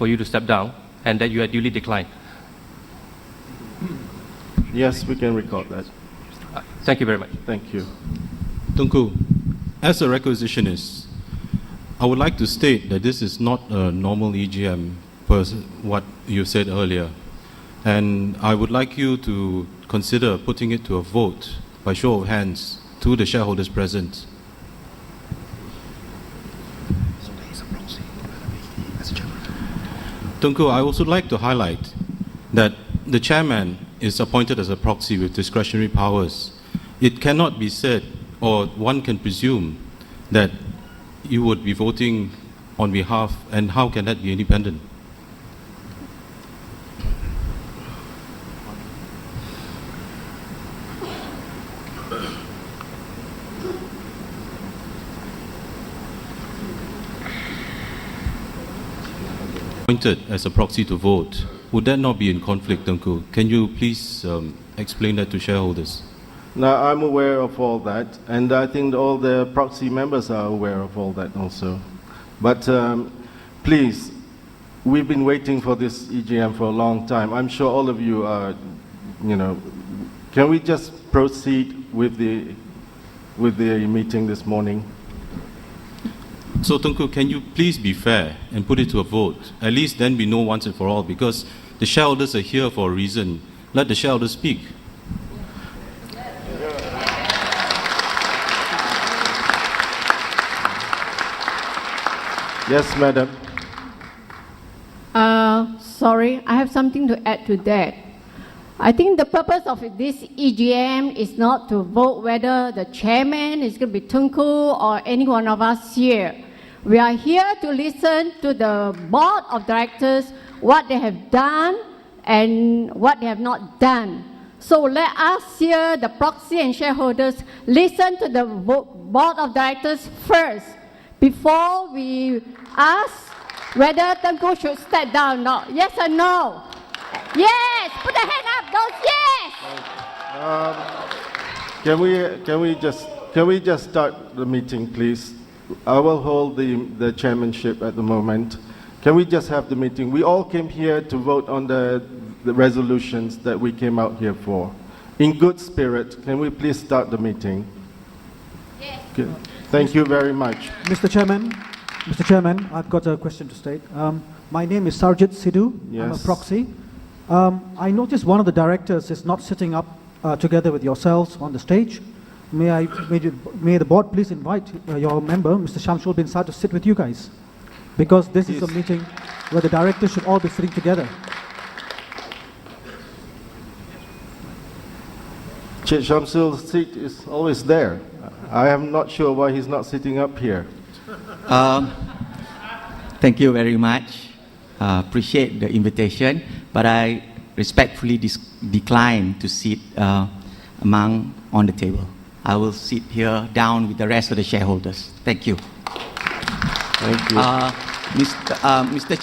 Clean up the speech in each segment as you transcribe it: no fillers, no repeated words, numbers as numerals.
for you to step down and that you had duly declined. Yes, we can record that. Thank you very much. Thank you. Tunku, as a requisitionist, I would like to state that this is not a normal EGM per what you said earlier. And I would like you to consider putting it to a vote by show of hands to the shareholders present. Tunku, I also like to highlight that the chairman is appointed as a proxy with discretionary powers. It cannot be said, or one can presume, that you would be voting on behalf, and how can that be independent? Appointed as a proxy to vote, would that not be in conflict, Tunku? Can you please explain that to shareholders? Now, I'm aware of all that, and I think all the proxy members are aware of all that also. But please, we've been waiting for this EGM for a long time. I'm sure all of you are, can we just proceed with the meeting this morning? So, Tunku, can you please be fair and put it to a vote? At least then we know once and for all, because the shareholders are here for a reason. Let the shareholders speak. Yes, madam. Sorry, I have something to add to that. I think the purpose of this EGM is not to vote whether the chairman is going to be Tunku or any one of us here. We are here to listen to the board of directors, what they have done and what they have not done. So let us hear the proxy and shareholders listen to the board of directors first before we ask whether Tunku should step down or not. Yes or no? Yes! Put the hand up, those yes! Can we just start the meeting, please? I will hold the chairmanship at the moment. Can we just have the meeting? We all came here to vote on the resolutions that we came out here for. In good spirit, can we please start the meeting? Yes. Okay. Thank you very much. Mr. Chairman, I've got a question to state. My name is Sarjit Sidhu. Yes. I'm a proxy. I noticed one of the directors is not sitting up together with yourselves on the stage. May the board please invite your member, Mr. Shamsul bin Saad, to sit with you guys, because this is a meeting where the directors should all be sitting together. Cik Shamsul's seat is always there. I am not sure why he's not sitting up here. Thank you very much. Appreciate the invitation, but I respectfully decline to sit on the table. I will sit here down with the rest of the shareholders. Thank you. Thank you. Mr.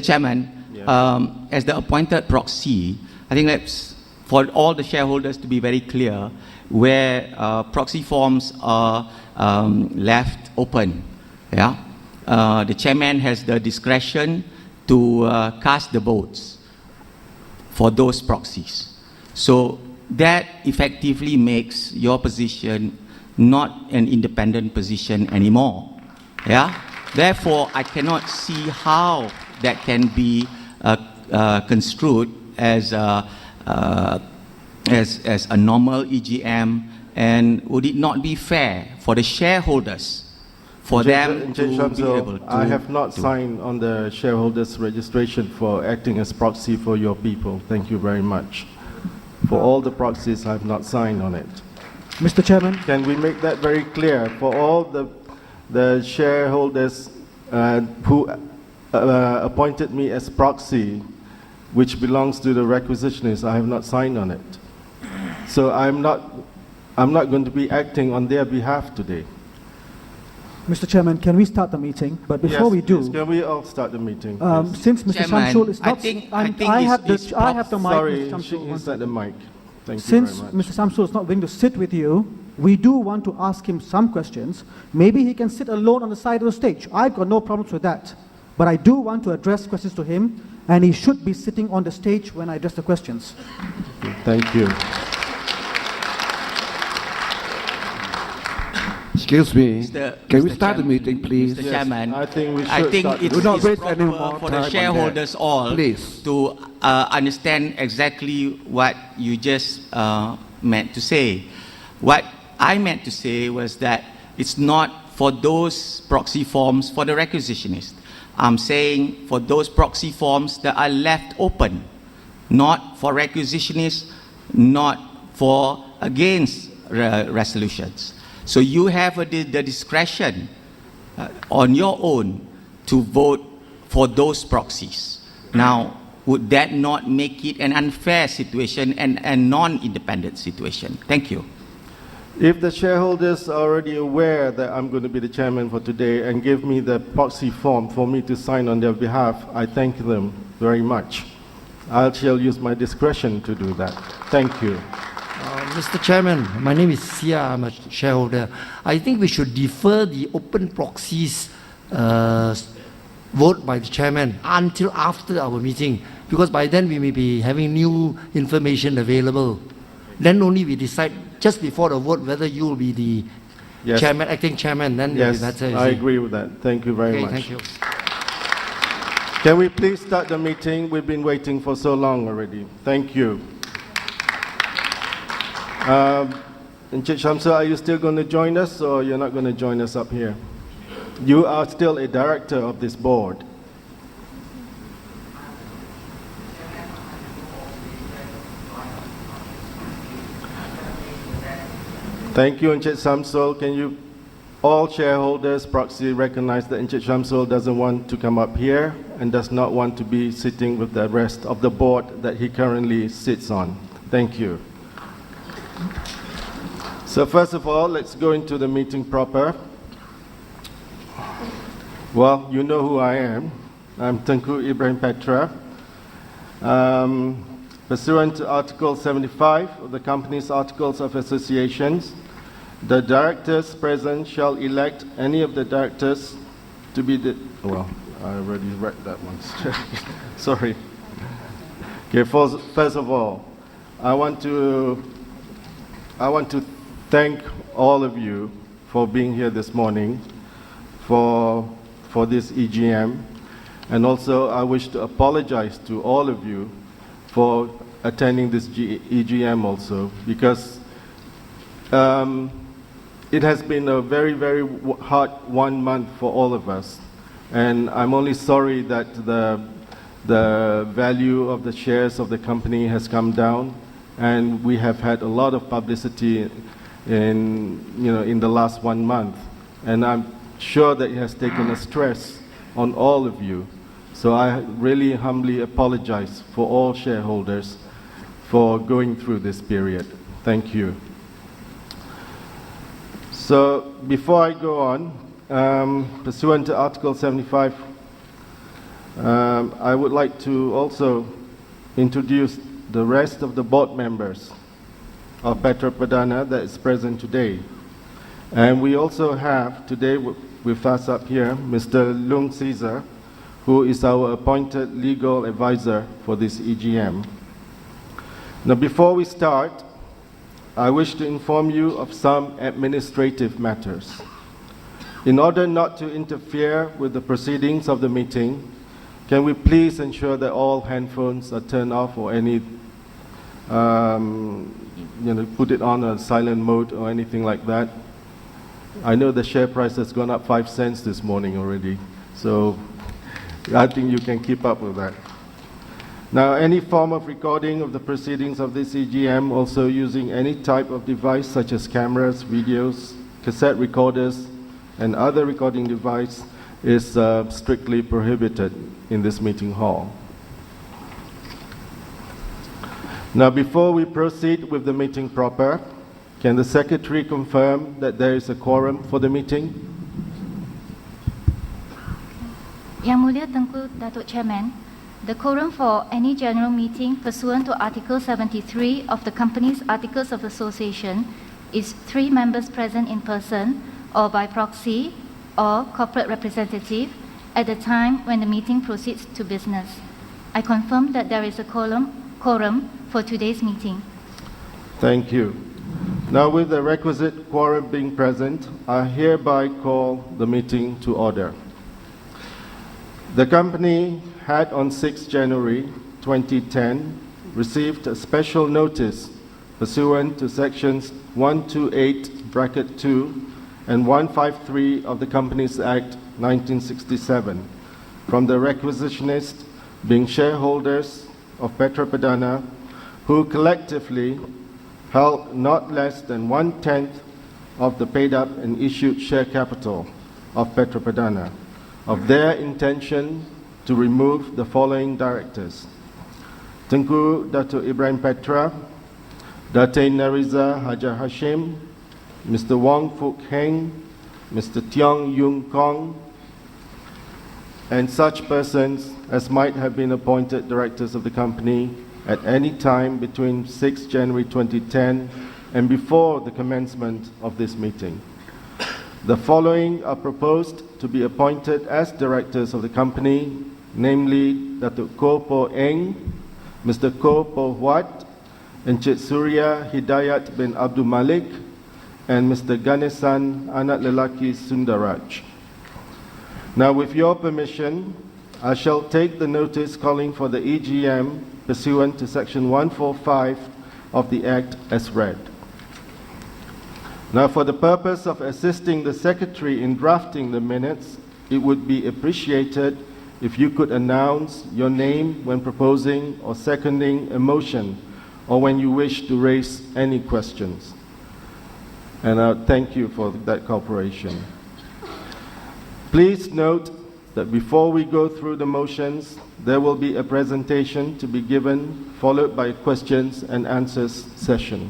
Chairman, yes. As the appointed proxy, I think that's for all the shareholders to be very clear, where proxy forms are left open. Yeah, the chairman has the discretion to cast the votes for those proxies. So that effectively makes your position not an independent position anymore. Yeah. Therefore, I cannot see how that can be construed as a normal EGM, and would it not be fair for the shareholders for them to be able to... I have not signed on the shareholders registration for acting as proxy for your people. Thank you very much. For all the proxies, I have not signed on it. Mr. Chairman. Can we make that very clear for all the shareholders who appointed me as proxy, which belongs to the requisitionist? I have not signed on it. So I'm not going to be acting on their behalf today. Mr. Chairman, can we start the meeting? But before we do, please, can we all start the meeting? Since Mr. Shamsul is not, I have the mic. Sorry, Mr. she is at the mic. Thank Since you very much. Mr. Shamsul is not willing to sit with you, we do want to ask him some questions. Maybe he can sit alone on the side of the stage. I've got no problems with that. but I do want to address questions to him, and he should be sitting on the stage when I address the questions. Thank you. Excuse me. Can we Mr. start the Chairman, meeting, please? Mr. Chairman, I think we I should think start. it's, Do not it's waste any proper more for time the on shareholders that. all Please. to understand exactly what you just meant to say. What I meant to say was that it's not for those proxy forms for the requisitionist. I'm saying for those proxy forms that are left open, not for requisitionists, not for against resolutions. So you have the discretion on your own to vote for those proxies. Now, would that not make it an unfair situation and a non-independent situation? Thank you. If the shareholders are already aware that I'm going to be the chairman for today and give me the proxy form for me to sign on their behalf, I thank them very much. I shall use my discretion to do that. Thank you. Mr. Chairman, my name is Sia, I'm a shareholder. I think we should defer the open proxies vote by the chairman until after our meeting, because by then we may be having new information available. Then only we decide just before the vote whether you will be the Yes. chairman, acting chairman, then it will Yes, be better. you I see. agree with that. Thank you very Okay, much. thank you. Can we please start the meeting? We've been waiting for so long already. Thank you. Encik Shamsul, are you still going to join us, or you're not going to join us up here? You are still a director of this board. Thank you, Encik Shamsul. Can you, all shareholders, proxy, recognize that Encik Shamsul doesn't want to come up here and does not want to be sitting with the rest of the board that he currently sits on. Thank you. So first of all, let's go into the meeting proper. Well, you know who I am. I'm Tengku Ibrahim Petra. Pursuant to Article 75 of the Company's Articles of Associations, the directors present shall elect any of the directors to be the... Well, I already read that one. Sorry. Okay, first of all, I want to thank all of you for being here this morning for this EGM, and also I wish to apologize to all of you for attending this EGM also, because it has been a very, very hard 1 month for all of us, and I'm only sorry that the value of the shares of the company has come down, and we have had a lot of publicity in the last 1 month, and I'm sure that it has taken a stress on all of you. So I really humbly apologize for all shareholders for going through this period. Thank you. So before I go on, pursuant to Article 75, I would like to also introduce the rest of the board members of Petra Pradana that is present today. And we also have today with us up here Mr. Lung Caesar, who is our appointed legal advisor for this EGM. Now, before we start, I wish to inform you of some administrative matters. In order not to interfere with the proceedings of the meeting, can we please ensure that all handphones are turned off, or any, put it on a silent mode or anything like that? I know the share price has gone up 5 cents this morning already, so I think you can keep up with that. Now, any form of recording of the proceedings of this EGM, also using any type of device such as cameras, videos, cassette recorders, and other recording device is strictly prohibited in this meeting hall. Now, before we proceed with the meeting proper, can the Secretary confirm that there is a quorum for the meeting? Yang Mulia Tengku Datuk Chairman, the quorum for any general meeting pursuant to Article 73 of the Company's Articles of Association is 3 members present in person or by proxy or corporate representative, at the time when the meeting proceeds to business. I confirm that there is a quorum for today's meeting. Thank you. Now, with the requisite quorum being present, I hereby call the meeting to order. The company had on 6 January 2010 received a special notice pursuant to sections 128(2) and 153 of the Companies Act 1967 from the requisitionist being shareholders of Petra Perdana, who collectively held not less than 1/10 of the paid up and issued share capital of Petra Perdana, of their intention to remove the following directors: Tengku Datuk Ibrahim Petra, Datin Nariza Hajar Hashim, Mr. Wong Fuk Heng, Mr. Tiong Yung Kong, and such persons as might have been appointed directors of the company at any time between 6 January 2010 and before the commencement of this meeting. The following are proposed to be appointed as directors of the company, namely Datuk Koh Poh Eng, Mr. Koh Poh Huat, Encik Surya Hidayat bin Abdul Malik, and Mr. Ganesan Anak Lelaki Sundaraj. Now, with your permission, I shall take the notice calling for the EGM pursuant to section 145 of the Act as read. Now, for the purpose of assisting the Secretary in drafting the minutes, it would be appreciated if you could announce your name when proposing or seconding a motion, or when you wish to raise any questions. And I thank you for that cooperation. Please note that before we go through the motions, there will be a presentation to be given, followed by a questions and answers session.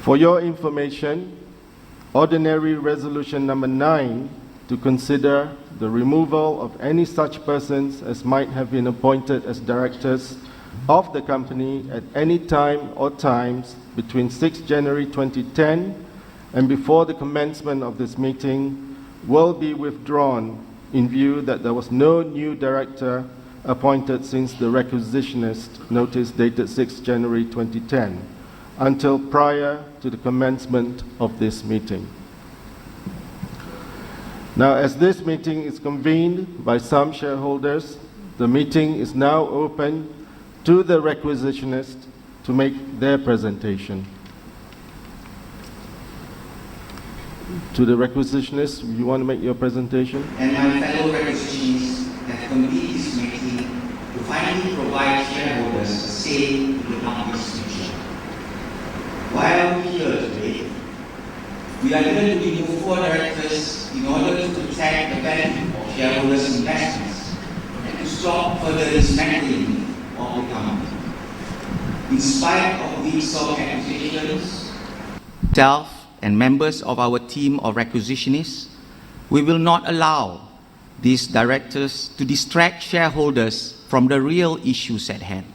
For your information, Ordinary Resolution number 9 to consider the removal of any such persons as might have been appointed as directors of the company at any time or times between 6 January 2010 and before the commencement of this meeting will be withdrawn in view that there was no new director appointed since the requisitionist notice dated 6 January 2010 until prior to the commencement of this meeting. Now, as this meeting is convened by some shareholders, the meeting is now open to the requisitionist to make their presentation. To the requisitionist, you want to make your presentation? And my fellow requisitionists have convened this meeting to finally provide shareholders a say in the company's future. Why are we here today? We are here to remove 4 directors in order to protect the value of shareholders' investments and to stop further dismantling of the company. In spite of these accusations, self and members of our team of requisitionists, we will not allow these directors to distract shareholders from the real issues at hand.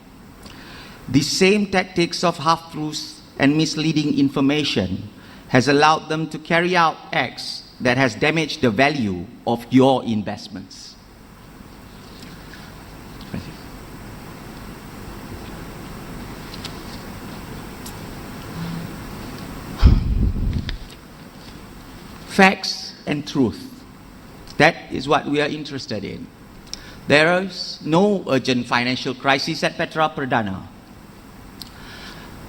The same tactics of half-truths and misleading information has allowed them to carry out acts that has damaged the value of your investments. Facts and truth. That is what we are interested in. There is no urgent financial crisis at Petra Perdana.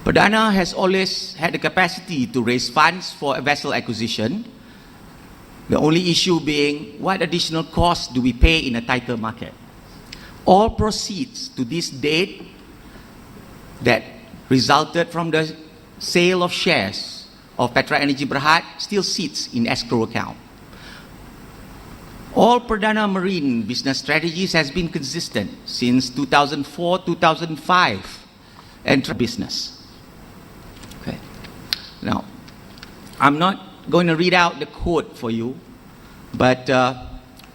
Perdana has always had the capacity to raise funds for a vessel acquisition. The only issue being, what additional costs do we pay in a tighter market? All proceeds to this date that resulted from the sale of shares of Petra Energy Berhad still sits in escrow account. All Perdana Marine business strategies has been consistent since 2004-2005 and business. Okay. Now, I'm not going to read out the quote for you, but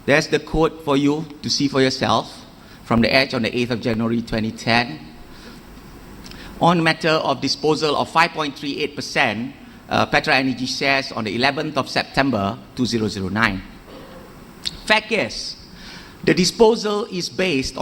there's the quote for you to see for yourself from the Edge on the 8th of January 2010. On matter of disposal of 5.38% Petra Energy shares on the 11th of September 2009. Fact is, the disposal is based on